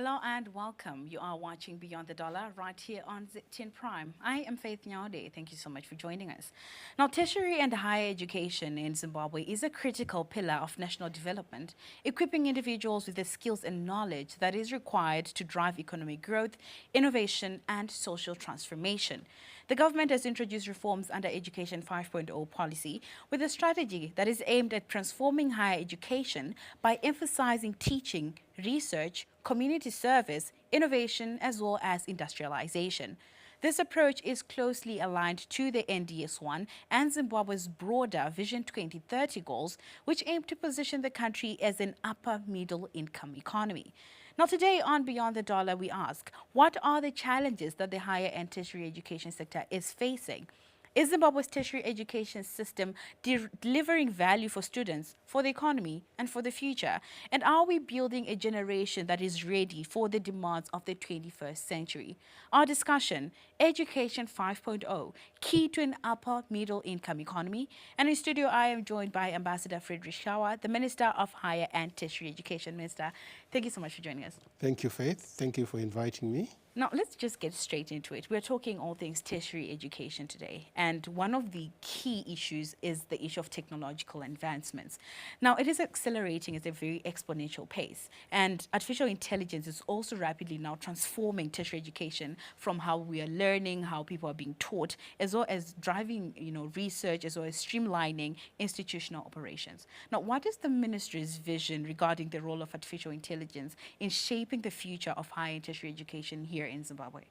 Hello and welcome. You are watching Beyond the Dollar right here on ZTN Prime. I am Faith Nyaude. Thank you so much for joining us. Now, tertiary and higher education in Zimbabwe is a critical pillar of national development, equipping individuals with the skills and knowledge that is required to drive economic growth, innovation, and social transformation. The government has introduced reforms under Education 5.0 policy with a strategy that is aimed at transforming higher education by emphasizing teaching, research, community service, innovation, as well as industrialization. This approach is closely aligned to the NDS-1 and Zimbabwe's broader Vision 2030 goals, which aim to position the country as an upper middle income economy. Now today on Beyond the Dollar, we ask, what are the challenges that the higher and tertiary education sector is facing? Is Zimbabwe's tertiary education system delivering value for students, for the economy, and for the future? And are we building a generation that is ready for the demands of the 21st century? Our discussion, Education 5.0, key to an upper middle income economy. And in studio, I am joined by Ambassador Frederick Shawa, the Minister of Higher and Tertiary Education. Minister, thank you so much for joining us. Thank you, Faith. Thank you for inviting me. Now, let's just get straight into it. We're talking all things tertiary education today, and one of the key issues is the issue of technological advancements. Now, it is accelerating at a very exponential pace, and artificial intelligence is also rapidly now transforming tertiary education from how we are learning, how people are being taught, as well as driving, research, as well as streamlining institutional operations. Now, what is the ministry's vision regarding the role of artificial intelligence in shaping the future of higher and tertiary education here in Zimbabwe?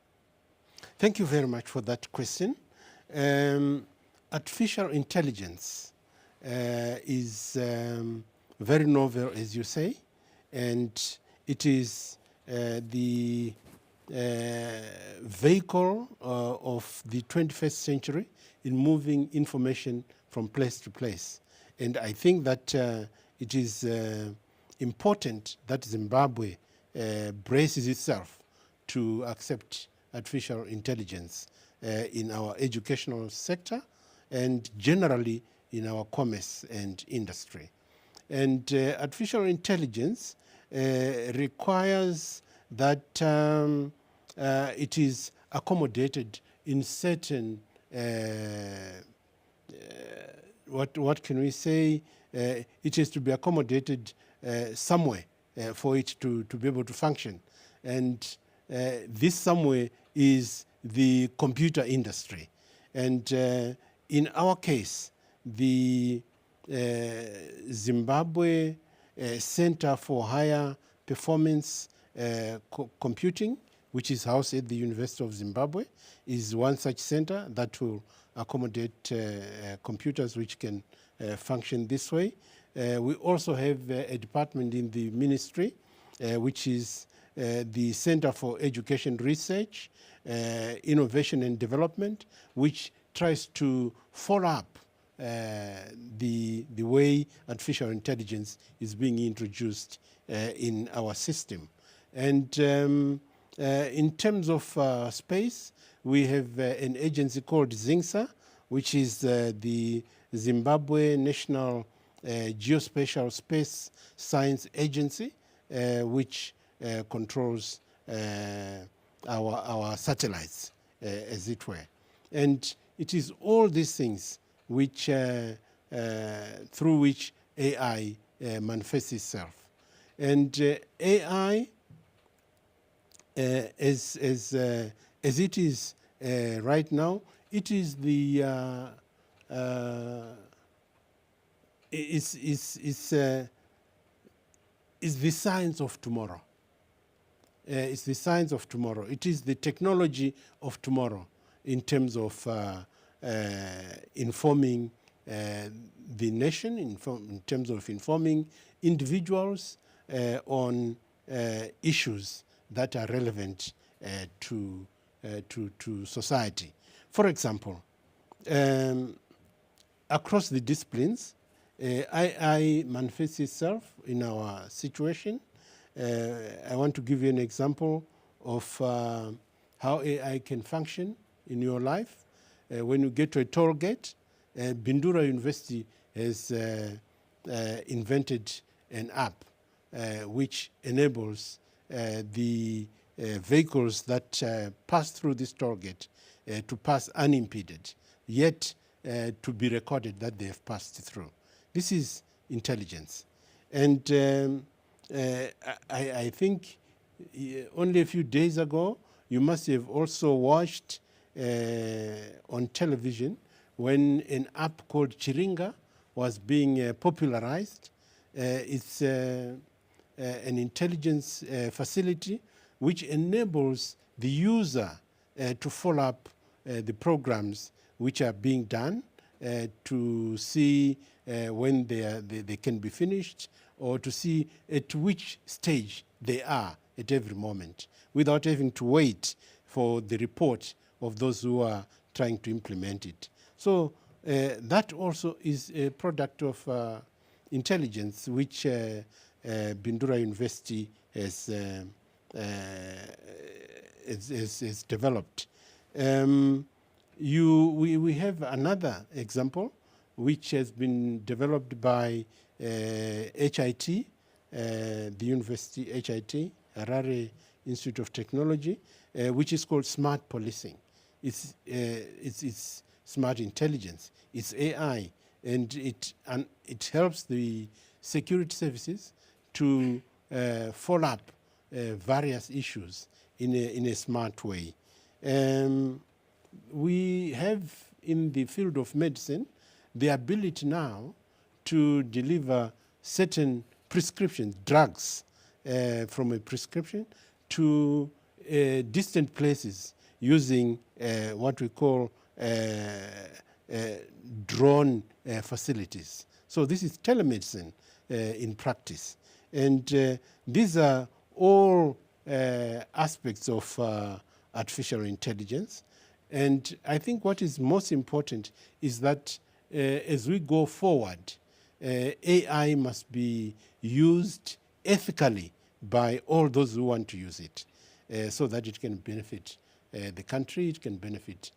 Thank you very much for that question. Artificial intelligence is very novel, as you say, and it is the vehicle of the 21st century in moving information from place to place. And I think that it is important that Zimbabwe braces itself to accept artificial intelligence in our educational sector and generally in our commerce and industry. And artificial intelligence requires that it is accommodated in certain, what can we say, it is to be accommodated somewhere for it to be able to function. And this somewhere is the computer industry. And in our case, the Zimbabwe Center for Higher Performance Computing, which is housed at the University of Zimbabwe, is one such center that will accommodate computers which can function this way. We also have a department in the ministry, which is the Center for Education Research, Innovation and Development, which tries to follow up the way artificial intelligence is being introduced in our system. And in terms of space, we have an agency called ZINSA, which is the Zimbabwe National Geospatial Space Science Agency, which controls our satellites, as it were. And it is all these things which, through which AI manifests itself. And AI, as it is right now, it is the is the science of tomorrow. It's the science of tomorrow. It is the technology of tomorrow in terms of informing the nation, in terms of informing individuals on issues that are relevant to society. For example, across the disciplines, AI manifests itself in our situation. I want to give you an example of how AI can function in your life. When you get to a toll gate, Bindura University has invented an app which enables the vehicles that pass through this toll gate to pass unimpeded, yet to be recorded that they have passed through. This is intelligence. And I think only a few days ago, you must have also watched on television when an app called Chiringa was being popularized. It's an intelligence facility which enables the user to follow up the programs which are being done to see when they can be finished, or to see at which stage they are at every moment, without having to wait for the report of those who are trying to implement it. So that also is a product of intelligence which Bindura University has developed. We have another example which has been developed by HIT, the University HIT, Harare Institute of Technology, which is called smart policing. It's smart intelligence, it's AI, and it helps the security services to follow up various issues in a smart way. We have in the field of medicine the ability now to deliver certain prescriptions, drugs from a prescription to distant places using what we call drone facilities. So this is telemedicine in practice. And these are all aspects of artificial intelligence. And I think what is most important is that as we go forward, AI must be used ethically by all those who want to use it, so that it can benefit the country, it can benefit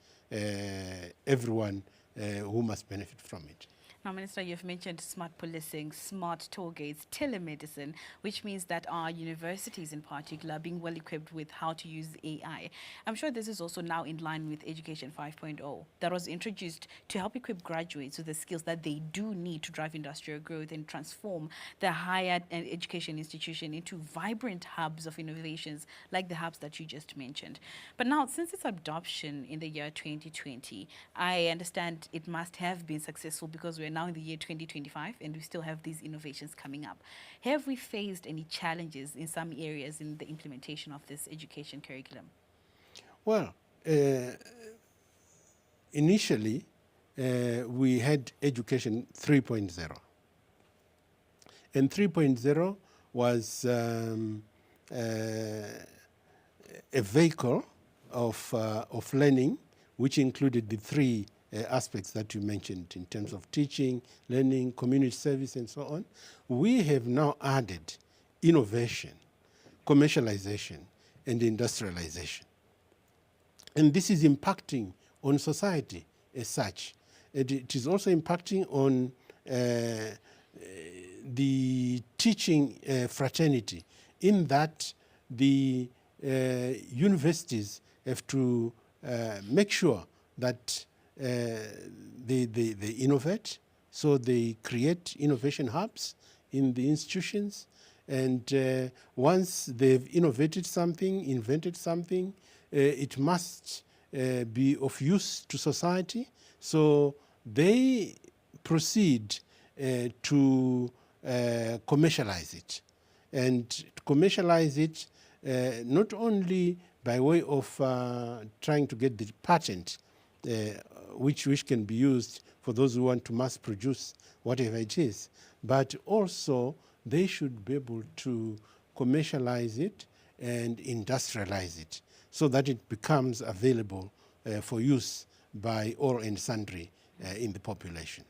everyone who must benefit from it. Now, Minister, you've mentioned smart policing, smart toll gates, telemedicine, which means that our universities in particular are being well equipped with how to use AI. I'm sure this is also now in line with Education 5.0 that was introduced to help equip graduates with the skills that they do need to drive industrial growth and transform the higher education institution into vibrant hubs of innovations like the hubs that you just mentioned. But now, since its adoption in the year 2020, I understand it must have been successful because we're now in the year 2025 and we still have these innovations coming up. Have we faced any challenges in some areas in the implementation of this education curriculum? Well, initially, we had Education 3.0. And 3.0 was a vehicle of learning which included the three aspects that you mentioned in terms of teaching, learning, community service, and so on. We have now added innovation, commercialization, and industrialization. And this is impacting on society as such. It is also impacting on the teaching fraternity, in that the universities have to make sure that they innovate, so they create innovation hubs in the institutions, and once they've innovated something, invented something, it must be of use to society, so they proceed to commercialize it. And to commercialize it not only by way of trying to get the patent, which can be used for those who want to mass produce whatever it is, but also they should be able to commercialize it and industrialize it so that it becomes available for use by all and sundry in the population.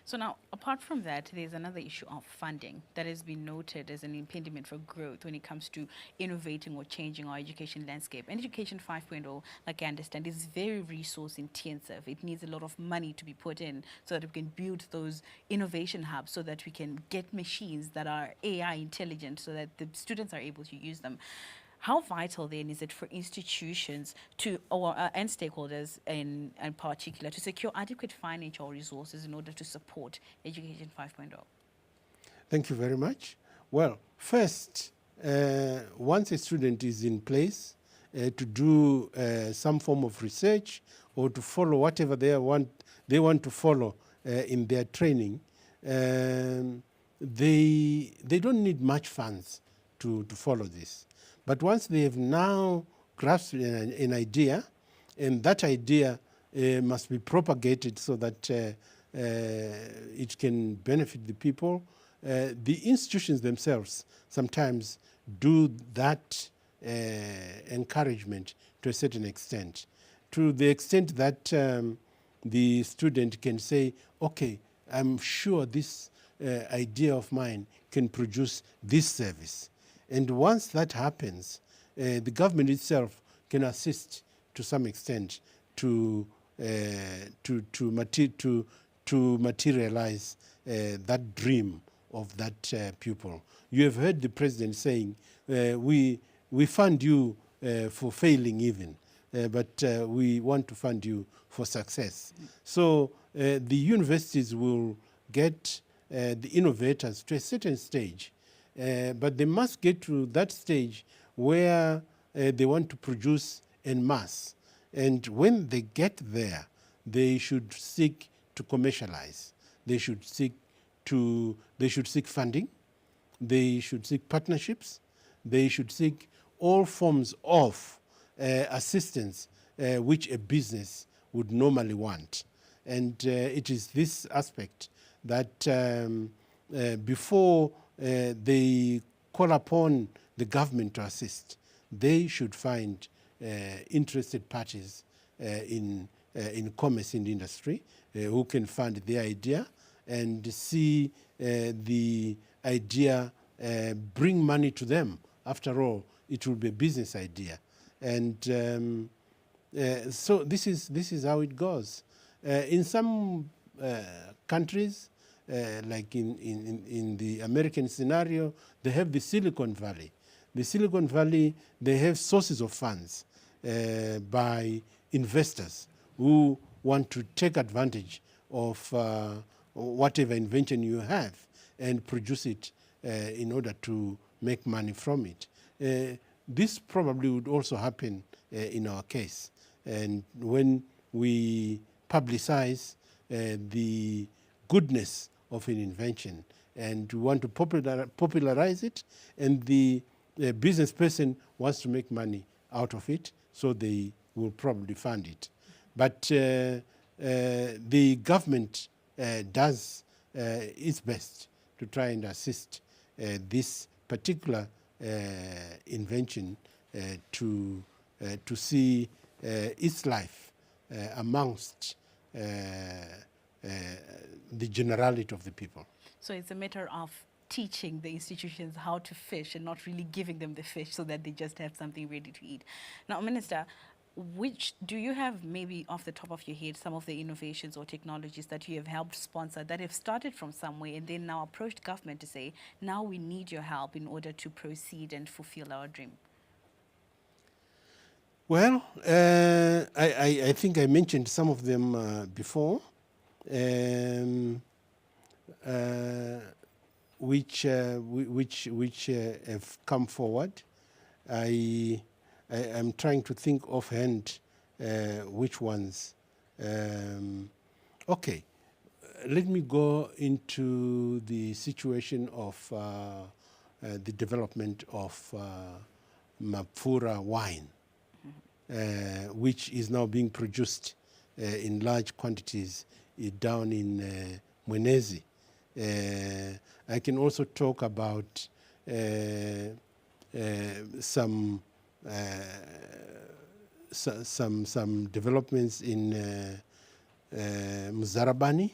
So now, apart from that, there's another issue of funding that has been noted as an impediment for growth when it comes to innovating or changing our education landscape. And Education 5.0, like I understand, is very resource intensive. It needs a lot of money to be put in so that we can build those innovation hubs, so that we can get machines that are AI intelligent, so that the students are able to use them. How vital then is it for institutions to, or and stakeholders in particular, to secure adequate financial resources in order to support Education 5.0? Thank you very much. Well, first, once a student is in place to do some form of research or to follow whatever they want to follow in their training, they don't need much funds to follow this. But once they have now grasped an idea, and that idea must be propagated so that it can benefit the people, the institutions themselves sometimes do that encouragement to a certain extent, to the extent that the student can say, okay, I'm sure this idea of mine can produce this service. And once that happens, the government itself can assist to some extent to materialize that dream of that pupil. You have heard the president saying, we fund you for failing even, but we want to fund you for success. So the universities will get the innovators to a certain stage, but they must get to that stage where they want to produce en masse. And when they get there, they should seek to commercialize. They should seek funding. They should seek partnerships. They should seek all forms of assistance which a business would normally want. And it is this aspect that before they call upon the government to assist, they should find interested parties in commerce, in the industry, who can fund the idea and see the idea bring money to them. After all, it will be a business idea. And so this is how it goes. In some countries, like in the American scenario, they have the Silicon Valley. The Silicon Valley, they have sources of funds by investors who want to take advantage of whatever invention you have and produce it in order to make money from it. This probably would also happen in our case. And when we publicize the goodness of an invention and we want to popularize it, and the business person wants to make money out of it, so they will probably fund it. But the government does its best to try and assist this particular invention to see its life amongst the generality of the people. So it's a matter of teaching the institutions how to fish and not really giving them the fish so that they just have something ready to eat. Now, Minister, which do you have, maybe off the top of your head, some of the innovations or technologies that you have helped sponsor that have started from somewhere and then now approached government to say, now we need your help in order to proceed and fulfill our dream? Well, I think I mentioned some of them before, which have come forward. I'm trying to think offhand which ones. Okay, let me go into the situation of the development of Mapfura wine, which is now being produced in large quantities down in Mwenezi. I can also talk about some developments in Mzarabani,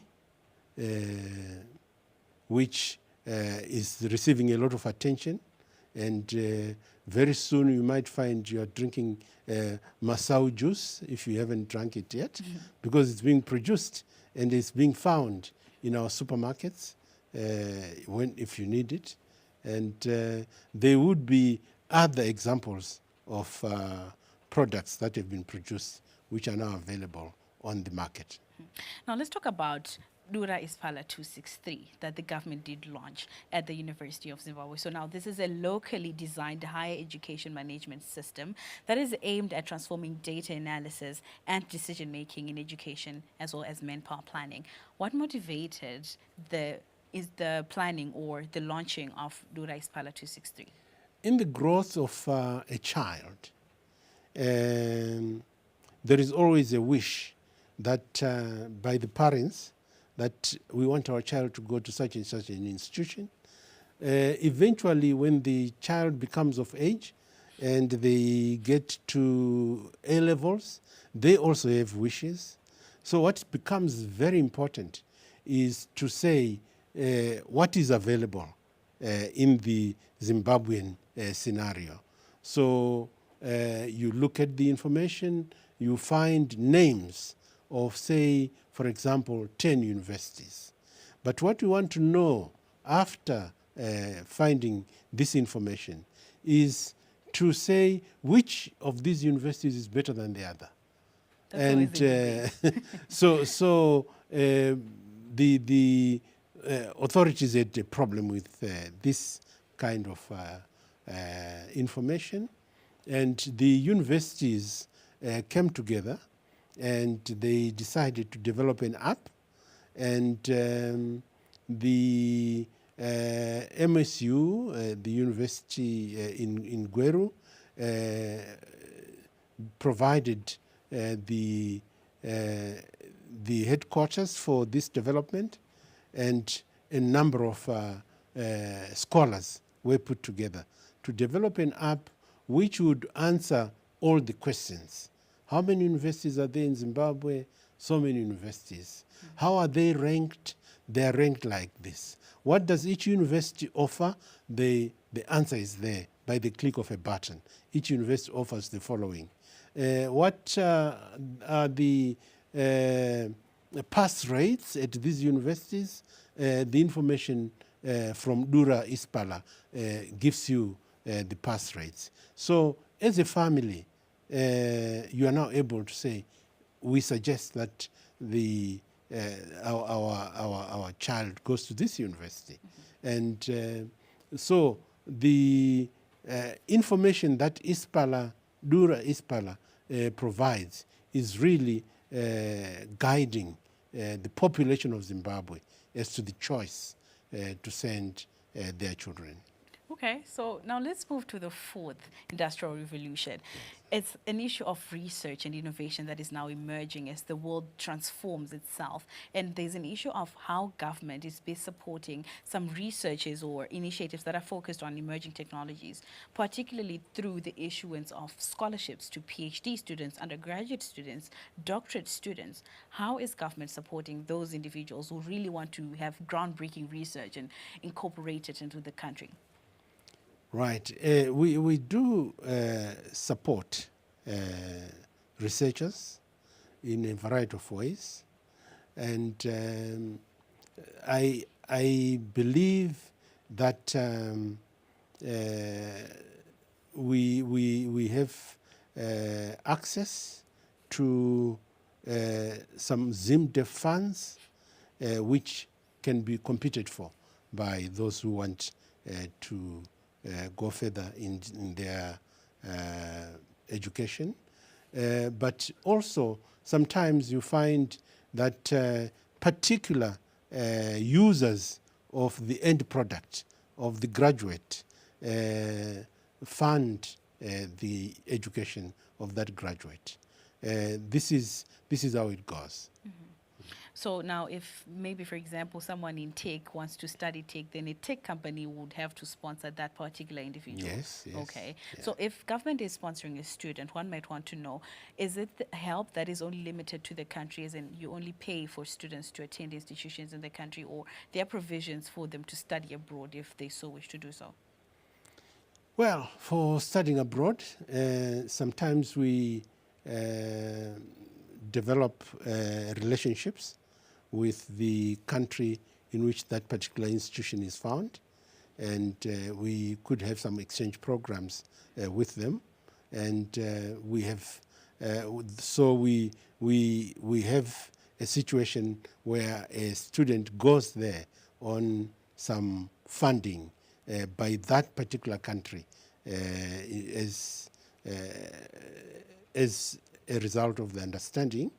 which is receiving a lot of attention. And very soon you might find you are drinking Masau juice if you haven't drunk it yet, because it's being produced and it's being found in our supermarkets if you need it. And there would be other examples of products that have been produced which are now available on the market. Now let's talk about Dura Ispala 263 that the government did launch at the University of Zimbabwe. So now this is a locally designed higher education management system that is aimed at transforming data analysis and decision-making in education as well as manpower planning. What motivated the planning or the launching of Dura Ispala 263? In the growth of a child, there is always a wish that by the parents that we want our child to go to such and such an institution. Eventually, when the child becomes of age and they get to A levels, they also have wishes. So what becomes very important is to say what is available in the Zimbabwean scenario. So you look at the information, you find names of, say, for example, 10 universities. But what we want to know after finding this information is to say which of these universities is better than the other. That's And so the authorities had a problem with this kind of information, and the universities came together and they decided to develop an app, and the MSU, the university in Gweru, provided the headquarters for this development, and a number of scholars were put together to develop an app which would answer all the questions. How many universities are there in Zimbabwe? So many universities. How are they ranked? They are ranked like this. What does each university offer? The answer is there by the click of a button. Each university offers the following. What are the pass rates at these universities? The information from Dura Ispala gives you the pass rates. So as a family, you are now able to say, we suggest that our child goes to this university. And so the information that Dura Ispala provides is really guiding the population of Zimbabwe as to the choice to send their children. Okay, so now let's move to the fourth industrial revolution. It's an issue of research and innovation that is now emerging as the world transforms itself. And there's an issue of how government is best supporting some researches or initiatives that are focused on emerging technologies, particularly through the issuance of scholarships to PhD students, undergraduate students, doctorate students. How is government supporting those individuals who really want to have groundbreaking research and incorporate it into the country? Right. We do support researchers in a variety of ways. And I believe that we have access to some ZimDev funds which can be competed for by those who want to go further in their education. But also, sometimes you find that particular users of the end product, of the graduate, fund the education of that graduate. This is how it goes. So now, if maybe, for example, someone in tech wants to study tech, then a tech company would have to sponsor that particular individual. Yes, yes. Okay. Yeah. So if government is sponsoring a student, one might want to know, is it the help that is only limited to the country, as in you only pay for students to attend institutions in the country, or there are provisions for them to study abroad if they so wish to do so? Well, for studying abroad, sometimes we develop relationships with the country in which that particular institution is found, and we could have some exchange programs with them, and we have so we have a situation where a student goes there on some funding by that particular country as uh, as a result of the understanding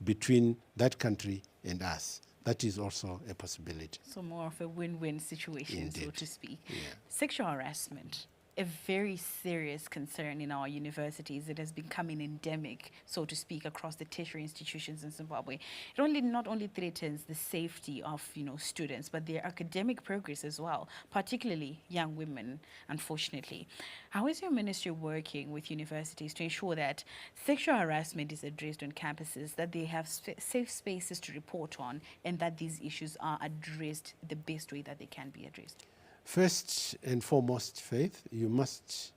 between that country and us. That is also a possibility. So more of a win-win situation, so Indeed. to speak. Yeah. Sexual harassment, a very serious concern in our universities. It has become an endemic, so to speak, across the tertiary institutions in Zimbabwe. It not only threatens the safety of students, but their academic progress as well, particularly young women, unfortunately. How is your ministry working with universities to ensure that sexual harassment is addressed on campuses, that they have safe spaces to report on, and that these issues are addressed the best way that they can be addressed? First and foremost, Faith, you must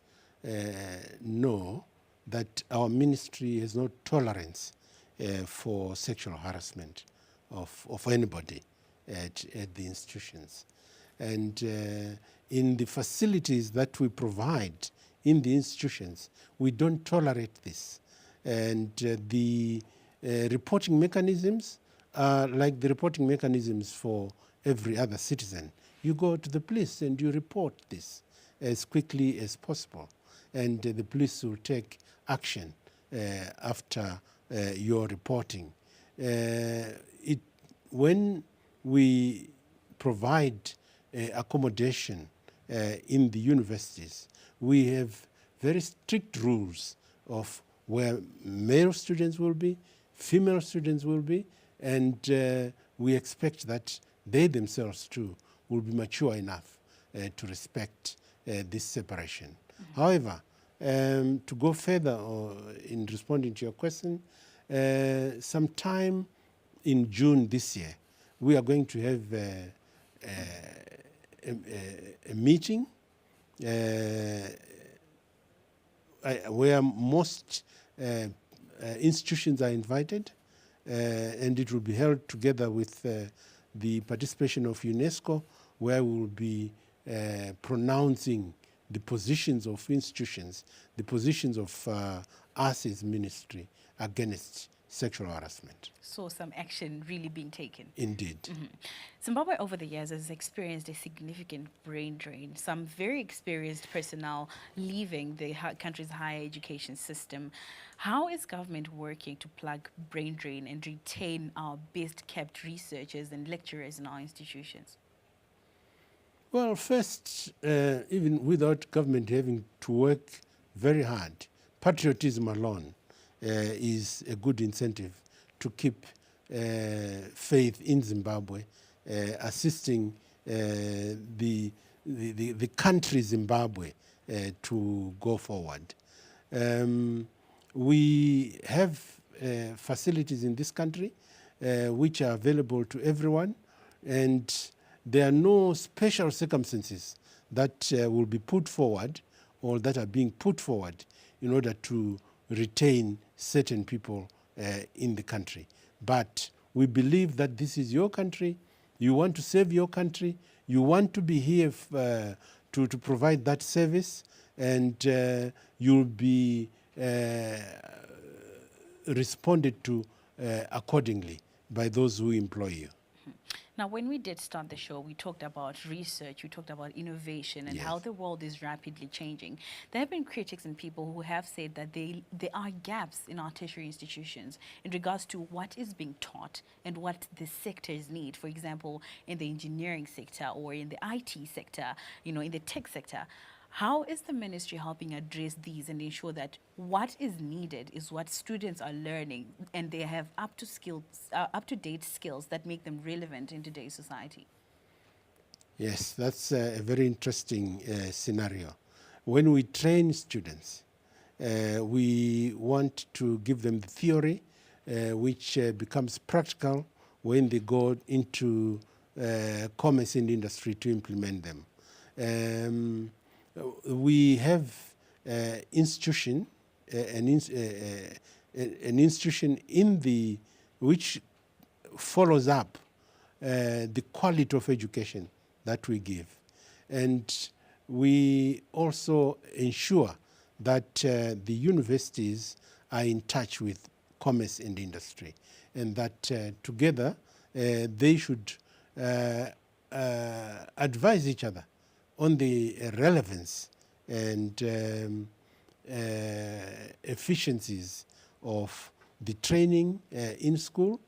know that our ministry has no tolerance for sexual harassment of anybody at the institutions. And in the facilities that we provide in the institutions, we don't tolerate this. And the reporting mechanisms are like the reporting mechanisms for every other citizen. You go to the police and you report this as quickly as possible, and the police will take action after your reporting. When we provide accommodation in the universities, we have very strict rules of where male students will be, female students will be, and we expect that they themselves too will be mature enough to respect this separation. However, to go further in responding to your question, sometime in June this year, we are going to have a meeting where most institutions are invited, and it will be held together with the participation of UNESCO, where we will be pronouncing the positions of institutions, the positions of us as ministry against sexual harassment. So some action really being taken. Indeed. Zimbabwe over the years has experienced a significant brain drain. Some very experienced personnel leaving the country's higher education system. How is government working to plug brain drain and retain our best kept researchers and lecturers in our institutions? Well, first, even without government having to work very hard, patriotism alone is a good incentive to keep faith in Zimbabwe, assisting the country Zimbabwe to go forward. We have facilities in this country which are available to everyone, and there are no special circumstances that will be put forward or that are being put forward in order to retain certain people in the country. But we believe that this is your country. You want to serve your country. You want to be here to provide that service, and you'll be responded to accordingly by those who employ you. Now, when we did start the show, we talked about research, we talked about innovation and Yes. how the world is rapidly changing. There have been critics and people who have said that there are gaps in our tertiary institutions in regards to what is being taught and what the sectors need. For example, in the engineering sector or in the IT sector, in the tech sector. How is the ministry helping address these and ensure that what is needed is what students are learning and they have up to date skills that make them relevant in today's society? Yes, that's a very interesting scenario. When we train students, we want to give them the theory, which becomes practical when they go into commerce and industry to implement them. We have institution, an institution in the which follows up the quality of education that we give, and we also ensure that the universities are in touch with commerce and industry, and that together they should advise each other on the relevance and efficiencies of the training in school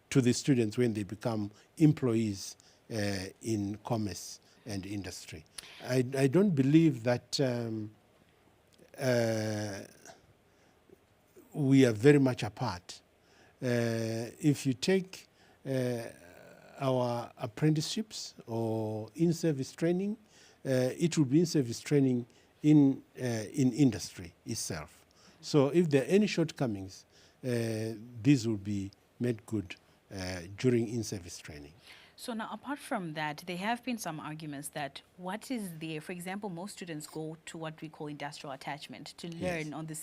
to the students when they become employees in commerce and industry. I don't believe that we are very much apart. If you take our apprenticeships or in-service training, it will be in-service training in industry itself. So if there are any shortcomings, these will be made good during in-service training. So now, apart from that, there have been some arguments that what is there, for example, most students go to what we call industrial attachment to learn Yes. on the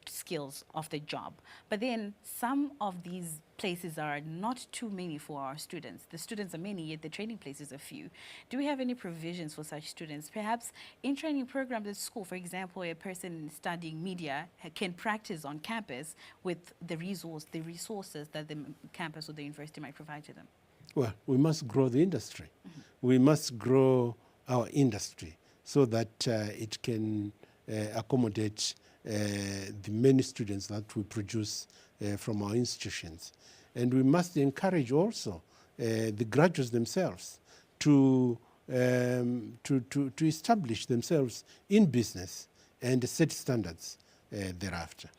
skills of the job. But then some of these places are not too many for our students. The students are many, yet the training places are few. Do we have any provisions for such students? Perhaps in training programs at school, for example, a person studying media can practice on campus with the resources that the campus or the university might provide to them. Well, we must grow the industry. We must grow our industry so that it can accommodate the many students that we produce from our institutions. And we must encourage also the graduates themselves to establish themselves in business and set standards thereafter.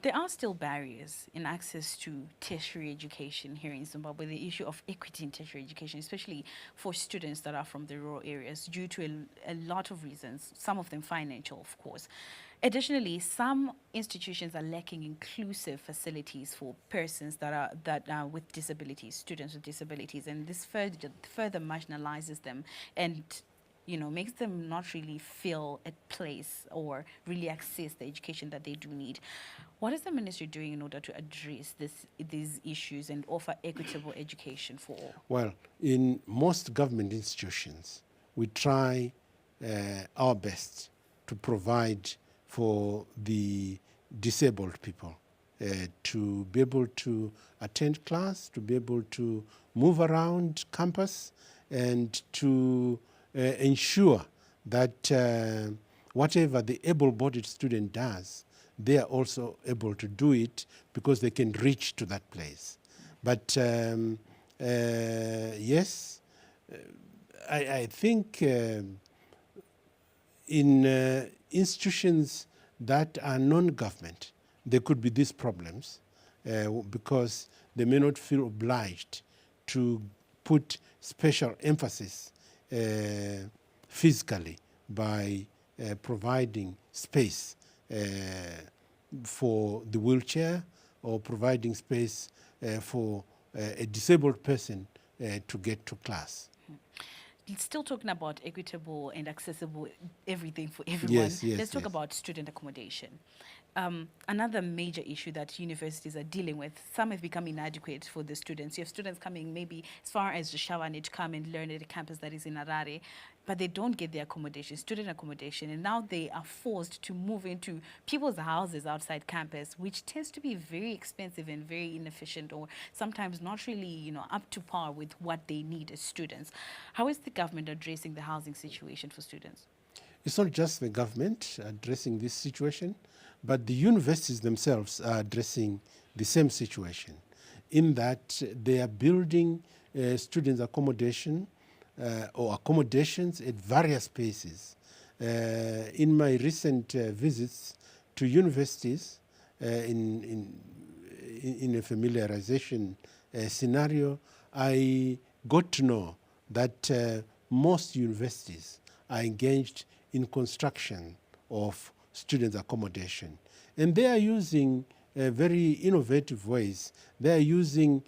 There are still barriers in access to tertiary education here in Zimbabwe. The issue of equity in tertiary education, especially for students that are from the rural areas, due to a lot of reasons, some of them financial, of course. Additionally, some institutions are lacking inclusive facilities for persons that are with disabilities, students with disabilities, and this further marginalizes them and makes them not really feel at place or really access the education that they do need. What is the ministry doing in order to address these issues and offer equitable education for all? Well, in most government institutions, we try our best to provide for the disabled people to be able to attend class, to be able to move around campus, and to ensure that whatever the able-bodied student does, they are also able to do it because they can reach to that place. But yes, I think in institutions that are non-government, there could be these problems because they may not feel obliged to put special emphasis physically by providing space for the wheelchair or providing space for a disabled person to get to class. Still talking about equitable and accessible everything for everyone. Yes, yes, Let's talk yes. about student accommodation. Another major issue that universities are dealing with, some have become inadequate for the students. You have students coming maybe as far as Jashawane to come and learn at a campus that is in Harare, but they don't get the accommodation, student accommodation, and now they are forced to move into people's houses outside campus, which tends to be very expensive and very inefficient, or sometimes not really, up to par with what they need as students. How is the government addressing the housing situation for students? It's not just the government addressing this situation, but the universities themselves are addressing the same situation in that they are building students' accommodation or accommodations at various places. In my recent visits to universities in a familiarization scenario, I got to know that most universities are engaged in construction of students' accommodation. And they are using very innovative ways. They are using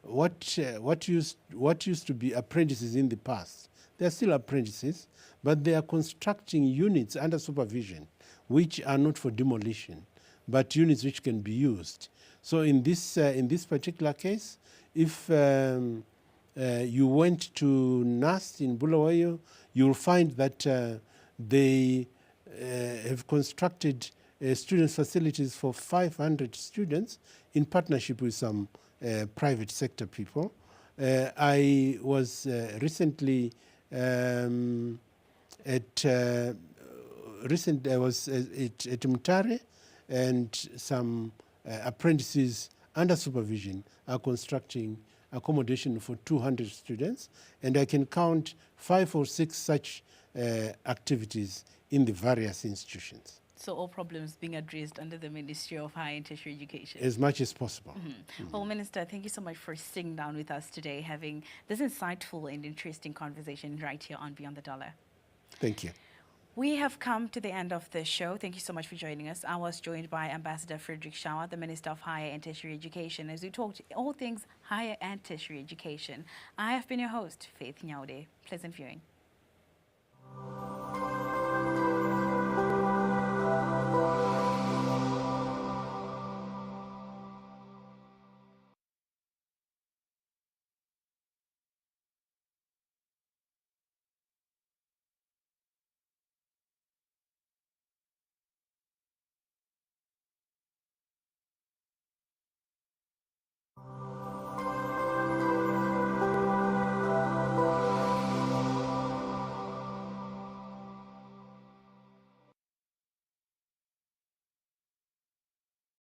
what used to be apprentices in the past. They are still apprentices, but they are constructing units under supervision, which are not for demolition, but units which can be used. So in this particular case, if you went to NAST in Bulawayo, you'll find that they have constructed student facilities for 500 students in partnership with some private sector people. I was recently at I was at Mutare, and some apprentices under supervision are constructing accommodation for 200 students, and I can count 5 or 6 such activities in the various institutions. So all problems being addressed under the Ministry of Higher and Tertiary Education. As much as possible. Well, Minister, thank you so much for sitting down with us today, having this insightful and interesting conversation right here on Beyond the Dollar. Thank you. We have come to the end of the show. Thank you so much for joining us. I was joined by Ambassador Frederick Shawa, the Minister of Higher and Tertiary Education, as we talked all things higher and tertiary education. I have been your host, Faith Nyaude. Pleasant viewing.